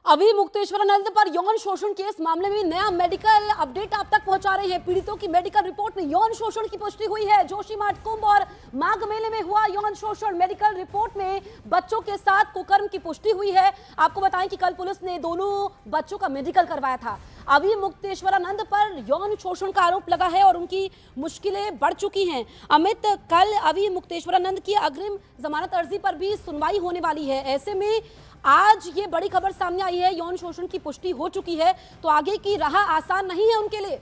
अभी मुक्तेश्वरानंद पर यौन शोषण केस मामले में नया मेडिकल अपडेट आप तक पहुंचा रहे हैं। पीड़ितों की मेडिकल रिपोर्ट में यौन शोषण की पुष्टि हुई है। जोशीमठ कुंभ और माघ मेले में हुआ यौन शोषण। मेडिकल रिपोर्ट में बच्चों के साथ कुकर्म की पुष्टि हुई है। आपको बताएं कि कल पुलिस ने दोनों बच्चों का मेडिकल करवाया था। अभी मुक्तेश्वरानंद पर यौन शोषण का आरोप लगा है और उनकी मुश्किलें बढ़ चुकी हैं। अमित, कल अभी मुक्तेश्वरानंद की अग्रिम जमानत अर्जी पर भी सुनवाई होने वाली है। ऐसे में आज ये बड़ी खबर सामने आई है, यौन शोषण की पुष्टि हो चुकी है, तो आगे की राह आसान नहीं है उनके लिए।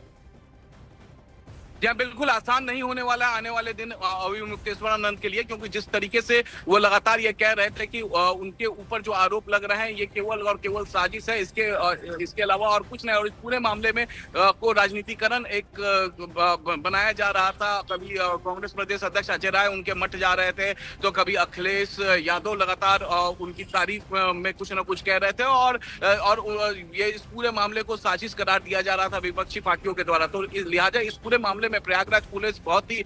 जी बिल्कुल आसान नहीं होने वाला आने वाले दिन अभी मुक्तेश्वरानंद के लिए, क्योंकि जिस तरीके से वो लगातार ये कह रहे थे कि उनके ऊपर जो आरोप लग रहे हैं ये केवल और केवल साजिश है, इसके अलावा और कुछ नहीं। और इस पूरे मामले में को राजनीतिकरण एक बनाया जा रहा था। कभी कांग्रेस प्रदेश अध्यक्ष अजय राय उनके मठ जा रहे थे, तो कभी अखिलेश यादव लगातार उनकी तारीफ में कुछ न कुछ कह रहे थे और ये इस पूरे मामले को साजिश करार दिया जा रहा था विपक्षी पार्टियों के द्वारा। तो लिहाजा इस पूरे मामले में प्रयागराज पुलिस बहुत ही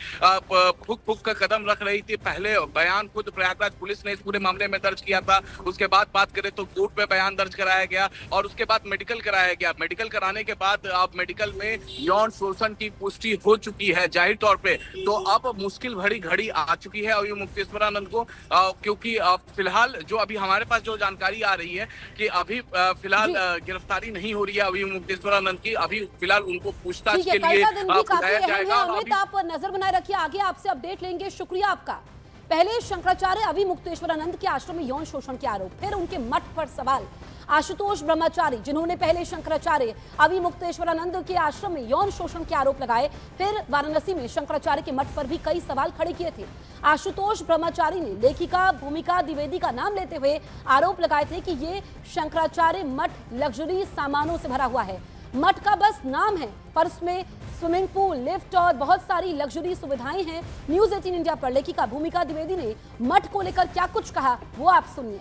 फुक का कदम रख रही थी। पहले बयान खुद प्रयागराज पुलिस ने इस पूरे मामले में दर्ज किया था। उसके बाद बात करें तो कोर्ट में बयान दर्ज कराया गया और उसके बाद मेडिकल कराया गया। मेडिकल कराने के बाद अब मेडिकल में यौन शोषण की पुष्टि हो चुकी है जाहिर तौर पे। तो अब मुश्किल भरी घड़ी आ चुकी है अभी मुक्तेश्वरानंद को, क्योंकि फिलहाल जो अभी हमारे पास जो जानकारी आ रही है कि अभी फिलहाल गिरफ्तारी नहीं हो रही है अभी मुक्तेश्वरानंद की। अभी फिलहाल उनको पूछताछ के लिए बुलाया जाएगा। अमित, आप नजर बनाए रखिए, आगे आपसे अपडेट लेंगे। शुक्रिया आपका। पहले शंकराचार्य अभी मुक्तेश्वरानंद के आश्रम में यौन शोषण के आरोप, फिर उनके मठ पर सवाल। आशुतोष ब्रह्मचारी, जिन्होंने पहले शंकराचार्य अभी मुक्तेश्वरानंद के आश्रम में यौन शोषण के आरोप लगाए, फिर वाराणसी में शंकराचार्य के मठ पर भी कई सवाल खड़े किए थे। आशुतोष ब्रह्मचारी ने लेखिका भूमिका द्विवेदी का नाम लेते हुए आरोप लगाए थे कि ये शंकराचार्य मठ लग्जरी सामानों से भरा हुआ है। मठ का बस नाम है, पर उसमें स्विमिंग पूल, लिफ्ट और बहुत सारी लग्जरी सुविधाएं हैं। न्यूज़ 18 इंडिया पर लेखिका भूमिका द्विवेदी ने मठ को लेकर क्या कुछ कहा, वो आप सुनिए।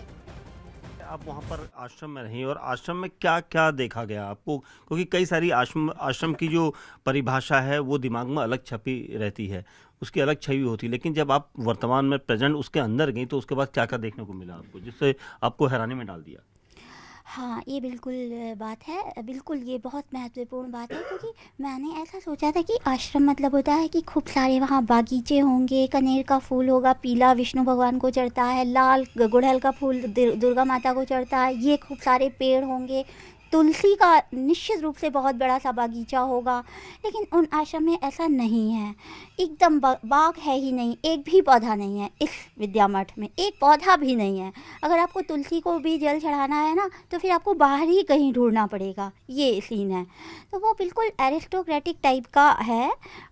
आप वहाँ पर आश्रम में रहीं और आश्रम में क्या क्या देखा गया आपको, क्योंकि कई सारी आश्रम की जो परिभाषा है वो दिमाग में अलग छपी रहती है, उसकी अलग छवि होती है, लेकिन जब आप वर्तमान में प्रेजेंट उसके अंदर गई तो उसके बाद क्या क्या देखने को मिला आपको जिससे आपको हैरानी में डाल दिया? हाँ, ये बिल्कुल बात है, बिल्कुल ये बहुत महत्वपूर्ण बात है, क्योंकि मैंने ऐसा सोचा था कि आश्रम मतलब होता है कि खूब सारे वहाँ बागीचे होंगे, कनेर का फूल होगा, पीला विष्णु भगवान को चढ़ता है, लाल गुड़हल का फूल दुर्गा माता को चढ़ता है, ये खूब सारे पेड़ होंगे, तुलसी का निश्चित रूप से बहुत बड़ा सा बागीचा होगा। लेकिन उन आश्रम में ऐसा नहीं है, एकदम बाग है ही नहीं, एक भी पौधा नहीं है। इस विद्या मठ में एक पौधा भी नहीं है। अगर आपको तुलसी को भी जल चढ़ाना है ना, तो फिर आपको बाहर ही कहीं ढूंढना पड़ेगा, ये सीन है। तो वो बिल्कुल एरिस्टोक्रेटिक टाइप का है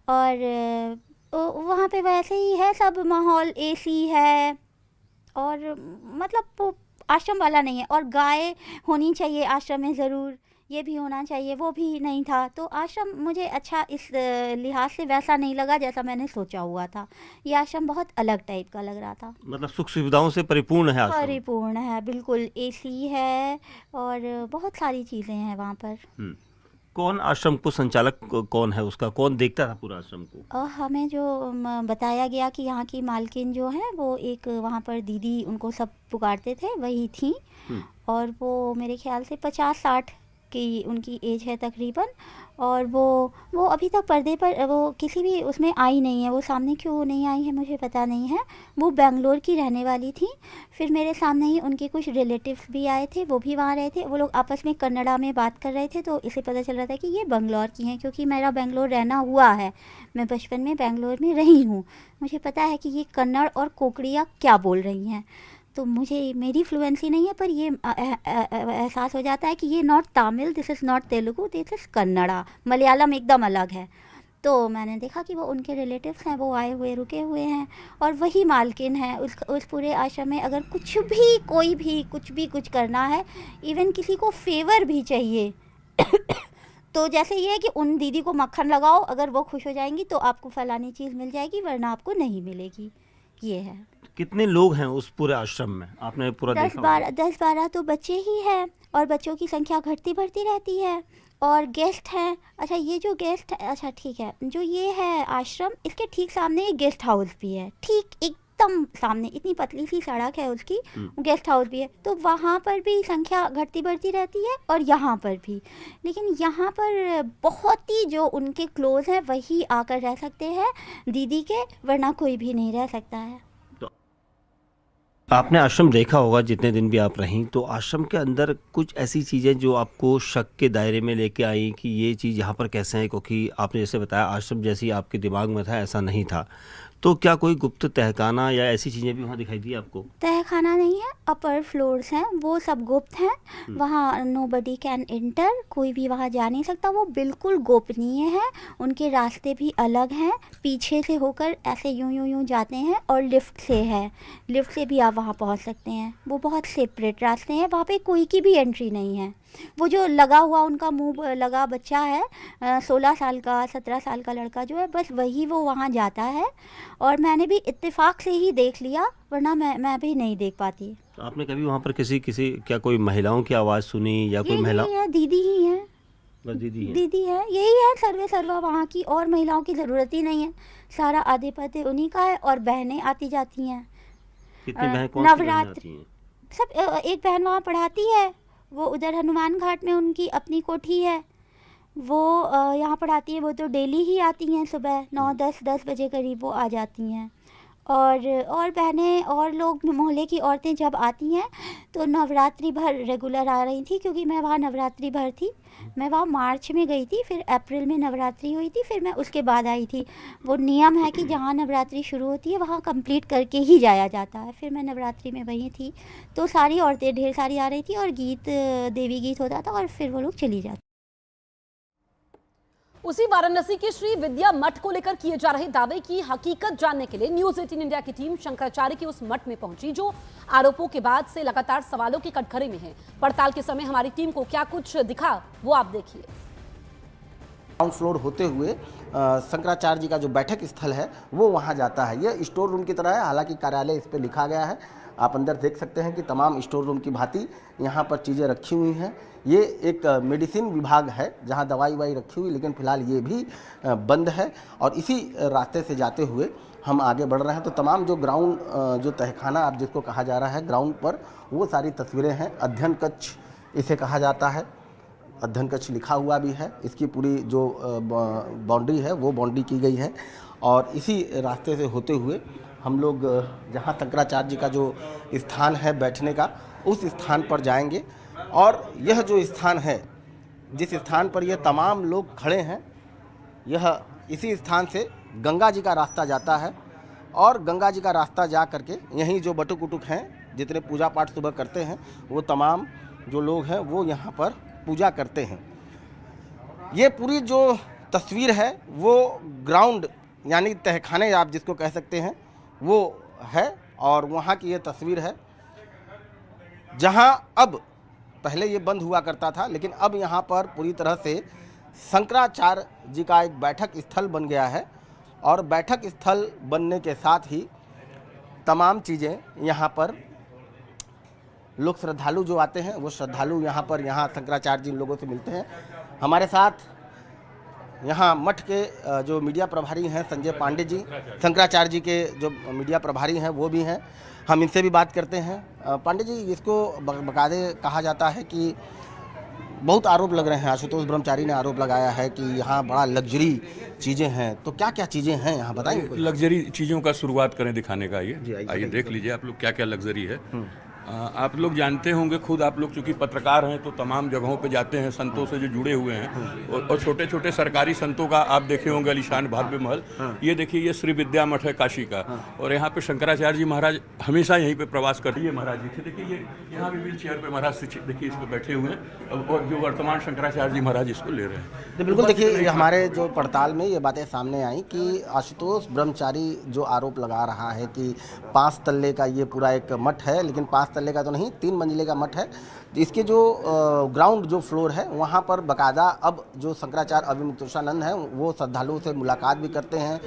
और वहाँ पे वैसे ही है सब माहौल, एसी है और मतलब वो आश्रम वाला नहीं है। और गाय होनी चाहिए आश्रम में ज़रूर, ये भी होना चाहिए, वो भी नहीं था। तो आश्रम मुझे अच्छा इस लिहाज से वैसा नहीं लगा जैसा मैंने सोचा हुआ था। ये आश्रम बहुत अलग टाइप का लग रहा था। मतलब सुख सुविधाओं से परिपूर्ण है आश्रम? परिपूर्ण है, बिल्कुल एसी है और बहुत सारी चीज़ें हैं वहाँ पर। कौन आश्रम को संचालक कौन है, उसका कौन देखता था पूरा आश्रम को? हमें जो बताया गया कि यहाँ की मालकिन जो है वो एक वहाँ पर दीदी, उनको सब पुकारते थे, वही थी। और वो मेरे ख्याल से 50-60 की उनकी एज है तकरीबन। और वो अभी तक पर्दे पर वो किसी भी उसमें आई नहीं है। वो सामने क्यों नहीं आई है मुझे पता नहीं है। वो बेंगलोर की रहने वाली थी। फिर मेरे सामने ही उनके कुछ रिलेटिव्स भी आए थे, वो भी वहाँ रहे थे। वो लोग आपस में कन्नड़ा में बात कर रहे थे, तो इसे पता चल रहा था कि ये बेंगलोर की हैं, क्योंकि मेरा बेंगलोर रहना हुआ है। मैं बचपन में बेंगलोर में रही हूँ, मुझे पता है कि ये कन्नड़ और कोकड़िया क्या बोल रही हैं। तो मुझे मेरी फ्लुएंसी नहीं है, पर ये एहसास हो जाता है कि ये not Tamil, this is not Telugu, this is Kannada. Malayalam एकदम अलग है। तो मैंने देखा कि वो उनके रिलेटिव्स हैं, वो आए हुए रुके हुए हैं और वही मालकिन है उस पूरे आश्रम में। अगर कुछ भी कोई भी कुछ करना है, इवन किसी को फेवर भी चाहिए तो जैसे ये है कि उन दीदी को मक्खन लगाओ, अगर वो खुश हो जाएंगी तो आपको फलानी चीज़ मिल जाएगी, वरना आपको नहीं मिलेगी। ये है। कितने लोग हैं उस पूरे आश्रम में, आपने पूरा देखा? 10-12 तो बच्चे ही हैं और बच्चों की संख्या घटती बढ़ती रहती है। और गेस्ट हैं। अच्छा, ये जो गेस्ट, अच्छा ठीक है, जो ये है आश्रम, इसके ठीक सामने एक गेस्ट हाउस भी है, ठीक एक एकदम सामने, इतनी पतली सी सड़क है उसकी, गेस्ट हाउस भी है, तो वहाँ पर भी संख्या घटती बढ़ती रहती है और यहाँ पर भी। लेकिन यहाँ पर बहुत ही जो उनके क्लोज हैं वही आकर रह सकते हैं दीदी के, वरना कोई भी नहीं रह सकता है। आपने आश्रम देखा होगा जितने दिन भी आप रहीं, तो आश्रम के अंदर कुछ ऐसी चीज़ें जो आपको शक के दायरे में लेके आई कि ये चीज़ यहाँ पर कैसे है, क्योंकि आपने जैसे बताया आश्रम जैसी आपके दिमाग में था ऐसा नहीं था, तो क्या कोई गुप्त तहखाना या ऐसी चीज़ें भी वहाँ दिखाई दी आपको? तहखाना नहीं है, अपर फ्लोर्स हैं, वो सब गुप्त हैं, वहाँ नोबडी कैन एंटर, कोई भी वहाँ जा नहीं सकता, वो बिल्कुल गोपनीय है। उनके रास्ते भी अलग हैं, पीछे से होकर ऐसे यूं यूं यूं जाते हैं, और लिफ्ट से है, लिफ्ट से भी आप वहाँ पहुँच सकते हैं। वो बहुत सेपरेट रास्ते हैं, वहाँ पे कोई की भी एंट्री नहीं है। वो जो लगा हुआ उनका मुंह लगा बच्चा है, 16 साल का 17 साल का लड़का जो है, बस वही वो वहाँ जाता है, और मैंने भी इत्तेफाक से ही देख लिया, वरना मैं भी नहीं देख पाती। तो आपने कभी वहाँ पर किसी क्या कोई महिलाओं की आवाज़ सुनी या कोई महिला? है, दीदी ही है, बस दीदी है, यही है सर्वे सर्वा वहाँ की, और महिलाओं की ज़रूरत ही नहीं है, सारा आधिपत्य उन्हीं का है, और बहनें आती जाती हैं। कितनी बहनें, कौन सी बहनें आती हैं? सब, एक बहन वहाँ पढ़ाती है, वो उधर हनुमान घाट में उनकी अपनी कोठी है, वो यहाँ पढ़ाती है, वो तो डेली ही आती हैं, सुबह 9-10 बजे करीब वो आ जाती हैं। और बहनें और लोग मोहल्ले की औरतें जब आती हैं तो नवरात्रि भर रेगुलर आ रही थी, क्योंकि मैं वहाँ नवरात्रि भर थी, मैं वहाँ मार्च में गई थी, फिर अप्रैल में नवरात्रि हुई थी, फिर मैं उसके बाद आई थी। वो नियम है कि जहाँ नवरात्रि शुरू होती है वहाँ कंप्लीट करके ही जाया जाता है। फिर मैं नवरात्रि में वहीं थी, तो सारी औरतें ढेर सारी आ रही थी, और गीत, देवी गीत होता था, और फिर वो लोग चली जाती। उसी वाराणसी के श्री विद्या मठ को लेकर किए जा रहे दावे की हकीकत जानने के लिए न्यूज 18 इंडिया की टीम शंकराचार्य के उस मठ में पहुंची जो आरोपों के बाद से लगातार सवालों के कटघरे में है। पड़ताल के समय हमारी टीम को क्या कुछ दिखा वो आप देखिए। ग्राउंड फ्लोर होते हुए शंकराचार्य जी का जो बैठक स्थल है वो वहाँ जाता है। यह स्टोर रूम की तरह है, हालांकि कार्यालय इस पर लिखा गया है। आप अंदर देख सकते हैं कि तमाम स्टोर रूम की भांति यहाँ पर चीज़ें रखी हुई हैं। ये एक मेडिसिन विभाग है जहाँ दवाई वाई रखी हुई, लेकिन फ़िलहाल ये भी बंद है। और इसी रास्ते से जाते हुए हम आगे बढ़ रहे हैं तो तमाम जो ग्राउंड, जो तहखाना आप जिसको कहा जा रहा है ग्राउंड पर, वो सारी तस्वीरें हैं। अध्ययन कक्ष इसे कहा जाता है, अध्ययन कक्ष लिखा हुआ भी है। इसकी पूरी जो बाउंड्री है वो बाउंड्री की गई है। और इसी रास्ते से होते हुए हम लोग जहाँ शंकराचार्य जी का जो स्थान है बैठने का, उस स्थान पर जाएंगे। और यह जो स्थान है, जिस स्थान पर यह तमाम लोग खड़े हैं, यह इसी स्थान से गंगा जी का रास्ता जाता है। और गंगा जी का रास्ता जा करके यहीं जो बटुक उटुक हैं, जितने पूजा पाठ सुबह करते हैं, वो तमाम जो लोग हैं वो यहाँ पर पूजा करते हैं। ये पूरी जो तस्वीर है वो ग्राउंड यानी तहखाने आप जिसको कह सकते हैं वो है। और वहाँ की ये तस्वीर है जहाँ अब पहले ये बंद हुआ करता था, लेकिन अब यहाँ पर पूरी तरह से शंकराचार्य जी का एक बैठक स्थल बन गया है। और बैठक स्थल बनने के साथ ही तमाम चीज़ें यहाँ पर लोग, श्रद्धालु जो आते हैं वो श्रद्धालु यहाँ शंकराचार्य जी लोगों से मिलते हैं। हमारे साथ यहाँ मठ के जो मीडिया प्रभारी हैं संजय पांडे जी, शंकराचार्य जी के जो मीडिया प्रभारी हैं वो भी हैं, हम इनसे भी बात करते हैं। पांडे जी, इसको बकायदे कहा जाता है कि बहुत आरोप लग रहे हैं, आशुतोष ब्रह्मचारी ने आरोप लगाया है कि यहाँ बड़ा लग्जरी चीज़ें हैं, तो क्या क्या चीज़ें हैं यहाँ बताइए। लग्जरी चीज़ों का शुरुआत करें दिखाने का, आइए देख लीजिए आप लोग क्या क्या लग्जरी है। आप लोग जानते होंगे, खुद आप लोग चूंकि पत्रकार हैं तो तमाम जगहों पे जाते हैं, संतों से जो जुड़े हुए हैं, और छोटे छोटे सरकारी संतों का आप देखे होंगे आलीशान भव्य महल। ये देखिए, ये श्री विद्या मठ है काशी का, और यहाँ पे शंकराचार्य जी महाराज हमेशा यहीं पे प्रवास करते हैं। महाराज जी थे, देखिए ये यहाँ भी व्हील चेयर पे महाराज देखिए इस पर बैठे हुए हैं, और जो वर्तमान शंकराचार्य जी महाराज इसको ले रहे हैं। तो बिल्कुल देखिए, हमारे जो पड़ताल में ये बातें सामने आई कि आशुतोष ब्रह्मचारी जो आरोप लगा रहा है कि 5 तल्ले का ये पूरा एक मठ है, लेकिन 5 तल्ले का तो नहीं, 3 मंजिले का मठ है। इसके जो ग्राउंड जो फ्लोर है वहाँ पर बाकायदा अब जो शंकराचार्य अविमुक्तेश्वरानंद हैं वो श्रद्धालुओं से मुलाकात भी करते हैं,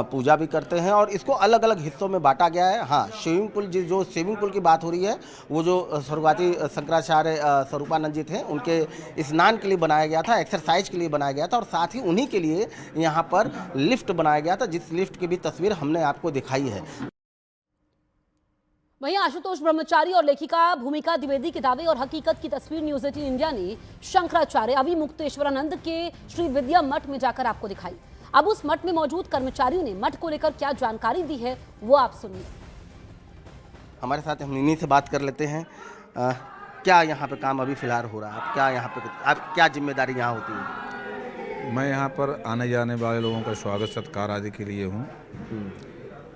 पूजा भी करते हैं, और इसको अलग अलग हिस्सों में बांटा गया है। हाँ, स्विमिंग पूल, जो स्विमिंग पूल की बात हो रही है, वो जो शुरुआती शंकराचार्य स्वरूपानंद जी थे उनके स्नान के लिए बनाया गया था, एक्सरसाइज के लिए बनाया गया था, और साथ ही उन्हीं के लिए यहाँ पर लिफ्ट बनाया गया था, जिस लिफ्ट की भी तस्वीर हमने आपको दिखाई है। वहीं आशुतोष ब्रह्मचारी और लेखिका भूमिका द्विवेदी के दावे और हकीकत की तस्वीर न्यूज 18 इंडिया ने शंकराचार्य अविमुक्तेश्वरानंद के श्री विद्या मठ में जाकर आपको दिखाई। अब उस मठ में मौजूद कर्मचारियों ने मठ को लेकर क्या जानकारी दी है वो आप सुनिए। हमारे साथ हम इन्हीं से बात कर लेते हैं। क्या यहाँ पे काम अभी फिलहाल हो रहा है? क्या यहाँ पे आप क्या जिम्मेदारी यहाँ होती है? मैं यहाँ पर आने जाने वाले लोगों का स्वागत सत्कार आदि के लिए हूँ,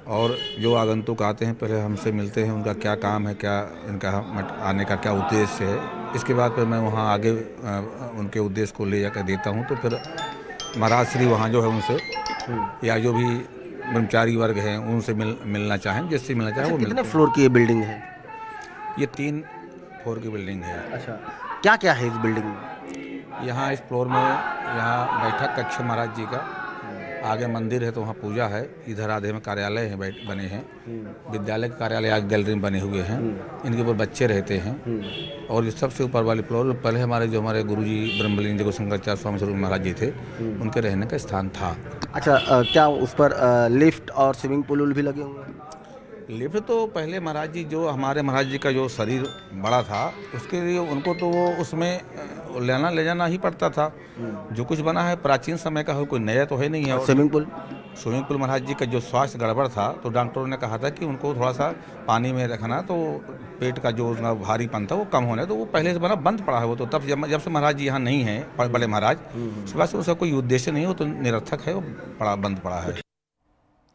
और जो आगंतुक आते हैं पहले हमसे मिलते हैं, उनका क्या काम है, क्या इनका आने का क्या उद्देश्य है। इसके बाद फिर मैं वहाँ आगे उनके उद्देश्य को ले जाकर देता हूँ। तो फिर महाराज श्री वहाँ जो है उनसे या जो भी ब्रह्मचारी वर्ग हैं उनसे मिलना चाहें, जिससे मिलना चाहें वो मिलते हैं। कितने फ्लोर की ये बिल्डिंग है? ये 3 फ्लोर की बिल्डिंग है। अच्छा, क्या क्या है इस बिल्डिंग में? यहाँ इस फ्लोर में यहाँ बैठक कक्ष महाराज जी का, आगे मंदिर है तो वहाँ पूजा है, इधर आधे में कार्यालय है बने हैं, विद्यालय के कार्यालय आगे गैलरी में बने हुए हैं, इनके ऊपर बच्चे रहते हैं। और जो सबसे ऊपर वाली फ्लोर पहले हमारे गुरुजी ब्रह्मलीन जी शंकराचार्य स्वामी स्वरूप महाराज जी थे, उनके रहने का स्थान था। अच्छा, क्या उस पर लिफ्ट और स्विमिंग पूल भी लगे हुए हैं? लिफ्ट तो पहले महाराज जी जो हमारे महाराज जी का जो शरीर बड़ा था उसके लिए उनको तो वो उसमें ले जाना ही पड़ता था। जो कुछ बना है प्राचीन समय का है, कोई नया तो है नहीं है। स्विमिंग पूल महाराज जी का जो स्वास्थ्य गड़बड़ था तो डॉक्टरों ने कहा था कि उनको थोड़ा सा पानी में रखना, तो पेट का जो उसका भारीपन था वो कम होने, तो वो पहले से बना बंद पड़ा है। वो तो तब जब से महाराज जी यहाँ नहीं हैं, बड़े महाराज, उसके बाद से उसका कोई उद्देश्य नहीं हो, तो निरर्थक है, वो बड़ा बंद पड़ा है।